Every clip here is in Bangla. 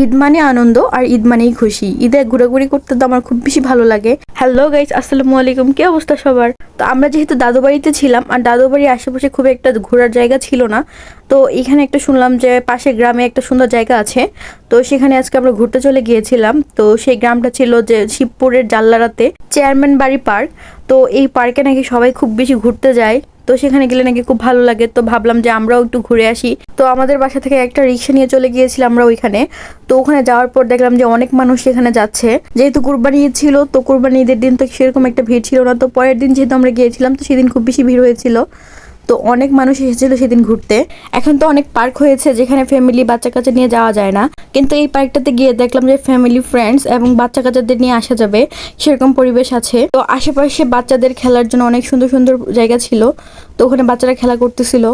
ঈদ মানে আনন্দ আর ঈদ মানেই খুশি। ঈদে ঘোরাঘুরি করতে তো আমার খুব বেশি ভালো লাগে। হ্যালো গাইস, আসসালামু আলাইকুম। কি অবস্থা সবার? তো আমরা যেহেতু দাদু বাড়িতে ছিলাম আর দাদু বাড়ির আশেপাশে খুব একটা ঘোরার জায়গা ছিল না, তো এখানে একটা শুনলাম যে পাশে গ্রামে একটা সুন্দর জায়গা আছে। তো সেখানে আজকে আমরা ঘুরতে চলে গিয়েছিলাম। তো সেই গ্রামটা ছিল যে শিবপুরের জাল্লারাতে চেয়ারম্যান বাড়ি পার্ক। তো এই পার্কে নাকি সবাই খুব বেশি ঘুরতে যায়। তো সেখানে গেলে নাকি খুব ভালো লাগে। তো ভাবলাম যে আমরাও একটু ঘুরে আসি। তো আমাদের বাসা থেকে একটা রিক্সা নিয়ে চলে গিয়েছিলাম আমরা ওইখানে। তো ওখানে যাওয়ার পর দেখলাম যে অনেক মানুষ সেখানে যাচ্ছে। যেহেতু কুরবানি ঈদ ছিল, তো কুরবানি ঈদের দিন তো সেরকম একটা ভিড় ছিল না। তো পরের দিন যেহেতু আমরা গিয়েছিলাম, তো সেদিন খুব বেশি ভিড় হয়েছিল। তো অনেক মানুষ এসেছিল সেদিন ঘুরতে। এখন তো অনেক পার্ক হয়েছে যেখানে ফ্যামিলি বাচ্চা কাচ্চা নিয়ে যাওয়া যায় না, কিন্তু এই পার্কটাতে গিয়ে দেখলাম যে ফ্যামিলি ফ্রেন্ডস এবং বাচ্চা কাচ্চাদের নিয়ে আসা যাবে সেরকম পরিবেশ আছে। তো আশেপাশে বাচ্চাদের খেলার জন্য অনেক সুন্দর সুন্দর জায়গা ছিল। তো ওখানে বাচ্চারা খেলা করতেছিল।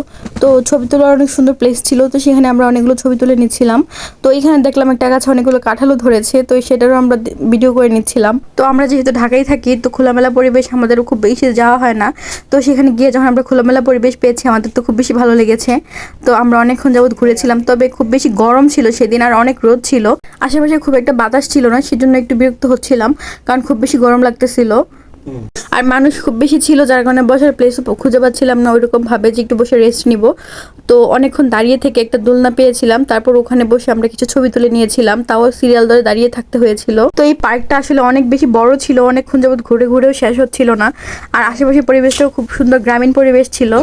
তো ছবি তোলার অনেক সুন্দর প্লেস ছিল। তো সেখানে আমরা অনেকগুলো ছবি তুলে নিচ্ছিলাম। তো এখানে দেখলাম একটা গাছে অনেকগুলো কাঁঠালও ধরেছে। তো সেটারও আমরা ভিডিও করে নিচ্ছিলাম। তো আমরা যেহেতু ঢাকায় থাকি, তো খোলামেলা পরিবেশ আমাদেরও খুব বেশি যাওয়া হয় না। তো সেখানে গিয়ে যখন আমরা খোলামেলা পরিবেশ পেয়েছি, আমাদের তো খুব বেশি ভালো লেগেছে। তো আমরা অনেকক্ষণ যাবত ঘুরেছিলাম। তবে খুব বেশি গরম ছিল সেদিন, আর অনেক রোদ ছিল। আশেপাশে খুব একটা বাতাস ছিল না, সেজন্য একটু বিরক্ত হচ্ছিলাম, কারণ খুব বেশি গরম লাগতেছিল। আর মানুষ খুব বেশি ছিল, যার কারণে বসার প্লেস খুঁজে পাচ্ছিলাম না ওইরকম ভাবে যে একটু বসে রেস্ট নিব। তো অনেকক্ষণ দাঁড়িয়ে থেকে একটা দোলনা পেয়েছিলাম, তারপর ওখানে বসে আমরা কিছু ছবি তুলে নিয়েছিলাম। তাও সিরিয়াল ধরে দাঁড়িয়ে থাকতে হয়েছিল। তো এই পার্কটা আসলে অনেক বেশি বড় ছিল, অনেকক্ষণ যাবত ঘুরে ঘুরেও শেষ হচ্ছিল না। আর আশেপাশের পরিবেশটাও খুব সুন্দর গ্রামীণ পরিবেশ ছিল।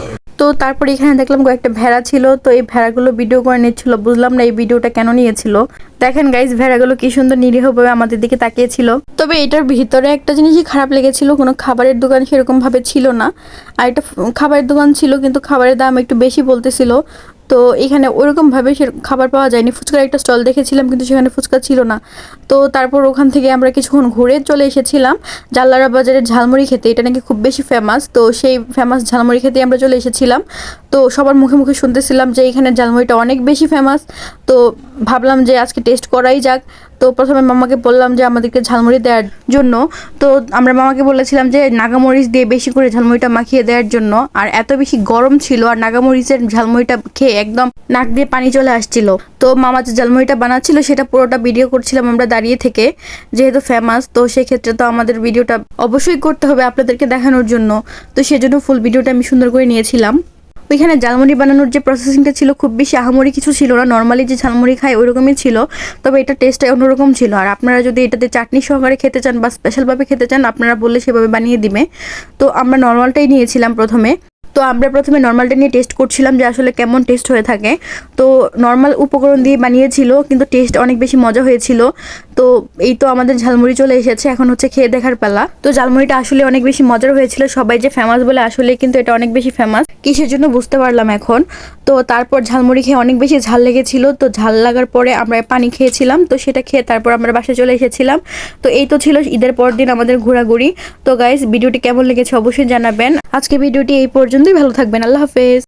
তো তারপর এখানে দেখলাম কয়েকটা ভেড়া ছিল। তো এই ভেড়াগুলো ভিডিও করে নিচ্ছিল। বুঝলাম না এই ভিডিওটা কেন নিয়েছিল। দেখেন গাইস, ভেড়াগুলো কি সুন্দর নিরীহভাবে আমাদের দিকে তাকিয়েছিল। তবে এটার ভিতরে একটা জিনিসই খারাপ লেগেছিল, কোনো খাবারের দোকান সেরকম ভাবে ছিল না। আর একটা খাবারের দোকান ছিল, কিন্তু খাবারের দাম একটু বেশি বলতেছিল। তো এখানে ওরকম ভাবে খাবার পাওয়া যায়নি। ফুচকার একটা স্টল দেখেছিলাম, কিন্তু সেখানে ফুচকা ছিল না। তো তারপর ওখান থেকে আমরা কিছুক্ষণ ঘুরে চলে এসেছিলাম জাল্লারা বাজারের ঝালমুড়ি খেতে। এটা নাকি খুব বেশি ফেমাস। তো সেই ফেমাস ঝালমুড়ি খেতে আমরা চলে এসেছিলাম। তো সবার মুখে মুখে শুনতেছিলাম যে এখানে ঝালমুড়িটা অনেক বেশি ফেমাস। তো ভাবলাম যে আজকে টেস্ট করাই যাক। তো প্রথমে মামাকে বললাম যে আমাদেরকে ঝালমুড়ি দেওয়ার জন্য। তো আমরা মামাকে বলেছিলাম যে নাগামরিচ দিয়ে বেশি করে ঝালমুড়িটা মাখিয়ে দেওয়ার জন্য। আর এত বেশি গরম ছিল, আর নাগামরিচের ঝালমুড়িটা খেয়ে একদম নাক দিয়ে পানি চলে আসছিল। তো মামা যে ঝালমুড়িটা বানাচ্ছিল সেটা পুরোটা ভিডিও করছিলাম আমরা দাঁড়িয়ে থেকে, যেহেতু ফেমাস। তো সেক্ষেত্রে তো আমাদের ভিডিওটা অবশ্যই করতে হবে আপনাদেরকে দেখানোর জন্য। তো সেজন্য ফুল ভিডিওটা আমি সুন্দর করে নিয়েছিলাম। ওইখানে ঝালমুড়ি বানানোর যে প্রসেসিংটা ছিল, খুব বেশি আহামরি কিছু ছিল না, নর্মালি যে ঝালমুড়ি খায় ওইরকমই ছিল। তবে এটা টেস্টটা অন্যরকম ছিল। আর আপনারা যদি এটাতে চাটনি সহকারে খেতে চান বা স্পেশালভাবে খেতে চান, আপনারা বললে সেভাবে বানিয়ে দিবে। তো আমরা নর্মালটাই নিয়েছিলাম প্রথমে। তো আমরা প্রথমে নর্মালটা নিয়ে টেস্ট করছিলাম যে আসলে কেমন টেস্ট হয়ে থাকে। তো নর্মাল উপকরণ দিয়ে বানিয়েছিল, কিন্তু টেস্ট অনেক বেশি মজা হয়েছিল। তো এই তো আমাদের ঝালমুড়ি চলে এসেছে, এখন হচ্ছে খেয়ে দেখার পালা। তো ঝালমুড়িটা আসলে অনেক বেশি মজার হয়েছিল। সবাই যে ফেমাস বলে, আসলে কিন্তু এটা অনেক বেশি ফেমাস কিসের জন্য বুঝতে পারলাম এখন। তো তারপর ঝালমুড়ি খেয়ে অনেক বেশি ঝাল লেগেছিল। তো ঝাল লাগার পরে আমরা পানি খেয়েছিলাম। তো সেটা খেয়ে তারপর আমরা বাসায় চলে এসেছিলাম। তো এই তো ছিল ঈদের পর দিন আমাদের ঘোরাঘুরি। তো গাইস, ভিডিওটি কেমন লেগেছে অবশ্যই জানাবেন। আজকে ভিডিওটি এই পর্যন্তই। ভালো থাকবেন। আল্লাহ হাফেজ।